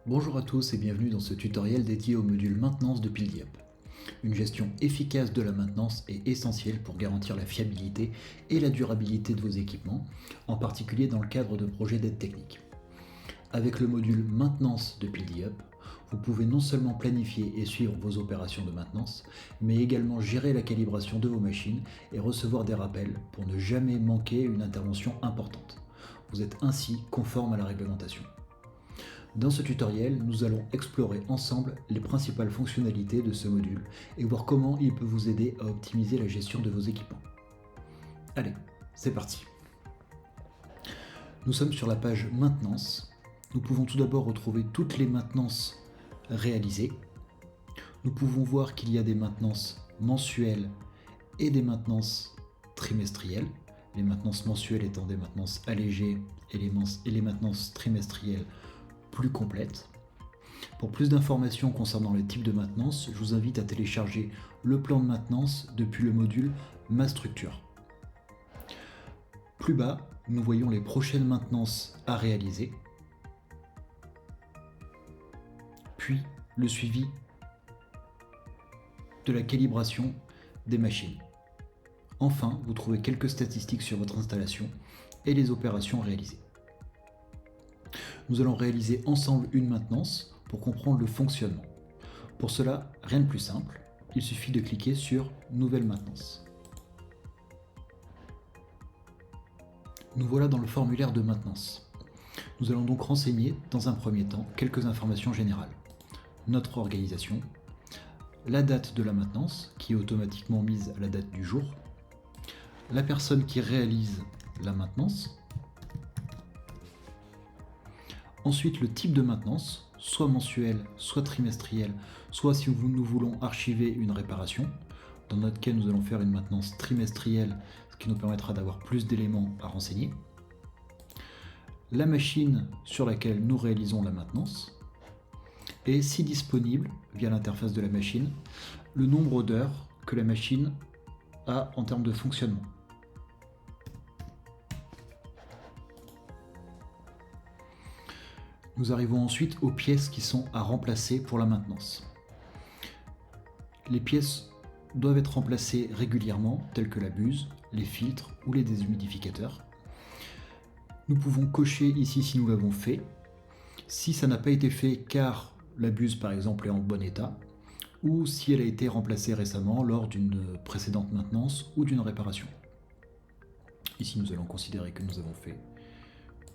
Bonjour à tous et bienvenue dans ce tutoriel dédié au module maintenance de PILDIUP. Une gestion efficace de la maintenance est essentielle pour garantir la fiabilité et la durabilité de vos équipements, en particulier dans le cadre de projets d'aide technique. Avec le module maintenance de PILDIUP, vous pouvez non seulement planifier et suivre vos opérations de maintenance, mais également gérer la calibration de vos machines et recevoir des rappels pour ne jamais manquer une intervention importante. Vous êtes ainsi conforme à la réglementation. Dans ce tutoriel, nous allons explorer ensemble les principales fonctionnalités de ce module et voir comment il peut vous aider à optimiser la gestion de vos équipements. Allez, c'est parti. Nous sommes sur la page maintenance. Nous pouvons tout d'abord retrouver toutes les maintenances réalisées. Nous pouvons voir qu'il y a des maintenances mensuelles et des maintenances trimestrielles. Les maintenances mensuelles étant des maintenances allégées et les maintenances trimestrielles plus complète. Pour plus d'informations concernant les types de maintenance, je vous invite à télécharger le plan de maintenance depuis le module Ma structure. Plus bas, nous voyons les prochaines maintenances à réaliser, puis le suivi de la calibration des machines. Enfin, vous trouvez quelques statistiques sur votre installation et les opérations réalisées. Nous allons réaliser ensemble une maintenance pour comprendre le fonctionnement. Pour cela, rien de plus simple, il suffit de cliquer sur Nouvelle maintenance. Nous voilà dans le formulaire de maintenance. Nous allons donc renseigner dans un premier temps quelques informations générales. Notre organisation, la date de la maintenance qui est automatiquement mise à la date du jour, la personne qui réalise la maintenance, ensuite le type de maintenance, soit mensuel, soit trimestriel, soit si nous voulons archiver une réparation. Dans notre cas, nous allons faire une maintenance trimestrielle, ce qui nous permettra d'avoir plus d'éléments à renseigner. La machine sur laquelle nous réalisons la maintenance. Et si disponible, via l'interface de la machine, le nombre d'heures que la machine a en termes de fonctionnement. Nous arrivons ensuite aux pièces qui sont à remplacer pour la maintenance. Les pièces doivent être remplacées régulièrement, telles que la buse, les filtres ou les déshumidificateurs. Nous pouvons cocher ici si nous l'avons fait. Si ça n'a pas été fait car la buse par exemple est en bon état, ou si elle a été remplacée récemment lors d'une précédente maintenance ou d'une réparation. Ici nous allons considérer que nous avons fait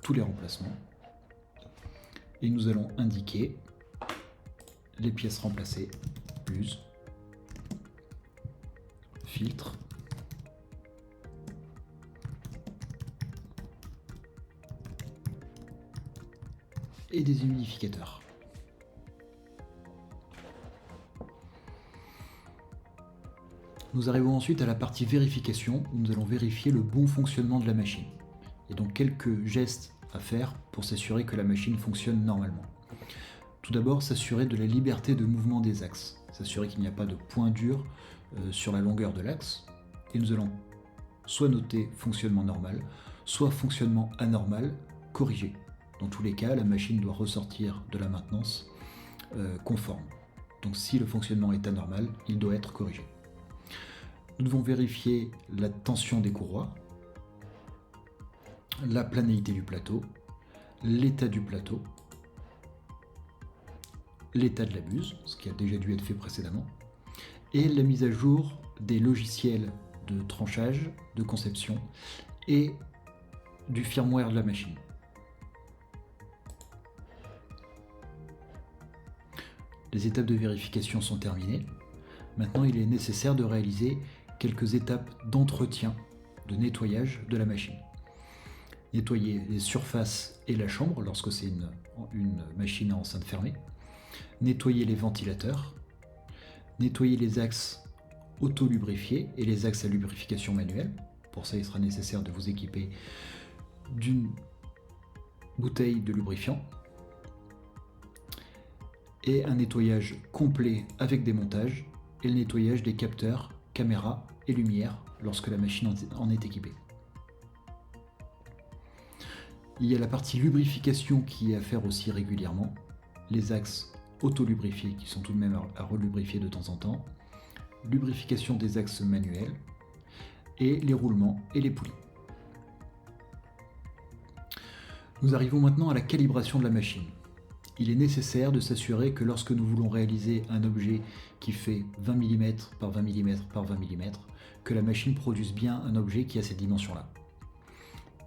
tous les remplacements. Et nous allons indiquer les pièces remplacées, buse, filtre, et des humidificateurs. Nous arrivons ensuite à la partie vérification où nous allons vérifier le bon fonctionnement de la machine. Et donc quelques gestes à faire pour s'assurer que la machine fonctionne normalement. Tout d'abord, s'assurer de la liberté de mouvement des axes, s'assurer qu'il n'y a pas de point dur sur la longueur de l'axe, et nous allons soit noter fonctionnement normal, soit fonctionnement anormal, corrigé. Dans tous les cas, la machine doit ressortir de la maintenance conforme. Donc si le fonctionnement est anormal, il doit être corrigé. Nous devons vérifier la tension des courroies, la planéité du plateau, l'état du plateau, l'état de la buse, ce qui a déjà dû être fait précédemment, et la mise à jour des logiciels de tranchage, de conception et du firmware de la machine. Les étapes de vérification sont terminées. Maintenant, il est nécessaire de réaliser quelques étapes d'entretien, de nettoyage de la machine. Nettoyer les surfaces et la chambre lorsque c'est une machine à enceinte fermée, nettoyer les ventilateurs, nettoyer les axes auto-lubrifiés et les axes à lubrification manuelle. Pour ça, il sera nécessaire de vous équiper d'une bouteille de lubrifiant et un nettoyage complet avec démontage et le nettoyage des capteurs, caméras et lumière lorsque la machine en est équipée. Il y a la partie lubrification qui est à faire aussi régulièrement, les axes auto-lubrifiés qui sont tout de même à relubrifier de temps en temps, lubrification des axes manuels et les roulements et les poulies. Nous arrivons maintenant à la calibration de la machine. Il est nécessaire de s'assurer que lorsque nous voulons réaliser un objet qui fait 20 mm par 20 mm par 20 mm, que la machine produise bien un objet qui a ces dimensions-là.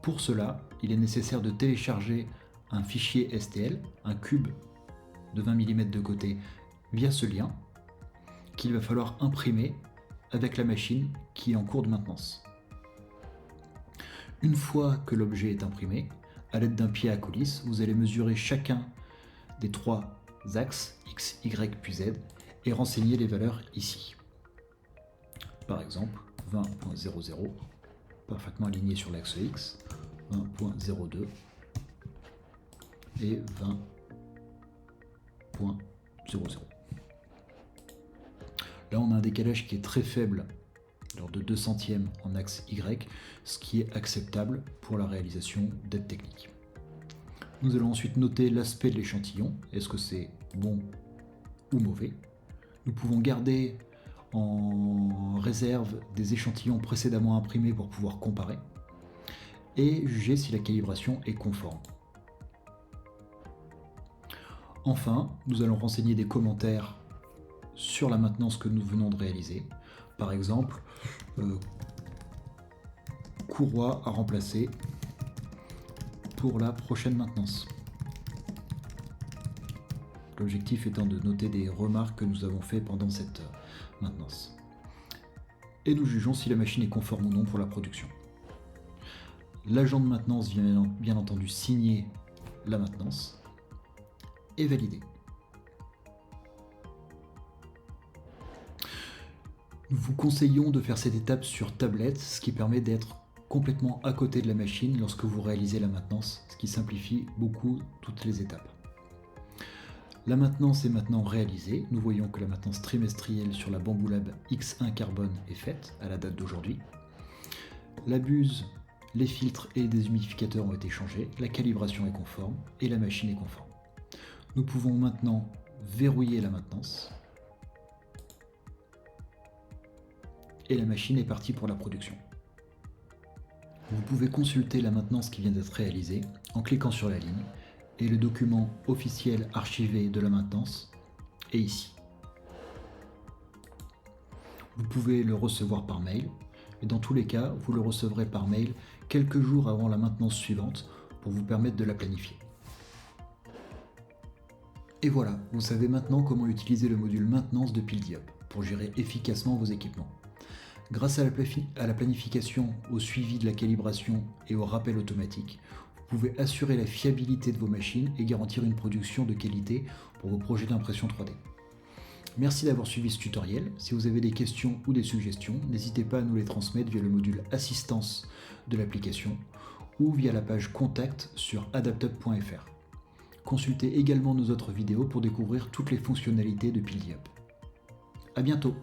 Pour cela, il est nécessaire de télécharger un fichier STL, un cube de 20 mm de côté, via ce lien, qu'il va falloir imprimer avec la machine qui est en cours de maintenance. Une fois que l'objet est imprimé, à l'aide d'un pied à coulisse, vous allez mesurer chacun des 3 axes X, Y puis Z et renseigner les valeurs ici. Par exemple, 20.00, parfaitement aligné sur l'axe X, 20.02 et 20.00. Là, on a un décalage qui est très faible, lors de 2 centièmes en axe Y, ce qui est acceptable pour la réalisation d'aides techniques. Nous allons ensuite noter l'aspect de l'échantillon, est-ce que c'est bon ou mauvais. Nous pouvons garder en réserve des échantillons précédemment imprimés pour pouvoir comparer et juger si la calibration est conforme. Enfin, nous allons renseigner des commentaires sur la maintenance que nous venons de réaliser. Par exemple, courroie à remplacer pour la prochaine maintenance. L'objectif étant de noter des remarques que nous avons faites pendant cette maintenance. Et nous jugeons si la machine est conforme ou non pour la production. L'agent de maintenance vient bien entendu signer la maintenance et valider. Nous vous conseillons de faire cette étape sur tablette, ce qui permet d'être complètement à côté de la machine lorsque vous réalisez la maintenance, ce qui simplifie beaucoup toutes les étapes. La maintenance est maintenant réalisée. Nous voyons que la maintenance trimestrielle sur la Bamboolab X1 Carbone est faite à la date d'aujourd'hui. La buse, les filtres et les déshumidificateurs ont été changés, la calibration est conforme et la machine est conforme. Nous pouvons maintenant verrouiller la maintenance et la machine est partie pour la production. Vous pouvez consulter la maintenance qui vient d'être réalisée en cliquant sur la ligne et le document officiel archivé de la maintenance est ici. Vous pouvez le recevoir par mail et dans tous les cas, vous le recevrez par mail quelques jours avant la maintenance suivante pour vous permettre de la planifier. Et voilà, vous savez maintenant comment utiliser le module maintenance de PILDIOP pour gérer efficacement vos équipements. Grâce à la planification, au suivi de la calibration et au rappel automatique, vous pouvez assurer la fiabilité de vos machines et garantir une production de qualité pour vos projets d'impression 3D. Merci d'avoir suivi ce tutoriel. Si vous avez des questions ou des suggestions, n'hésitez pas à nous les transmettre via le module assistance de l'application ou via la page contact sur adaptup.fr. Consultez également nos autres vidéos pour découvrir toutes les fonctionnalités de PILDIOP. À bientôt!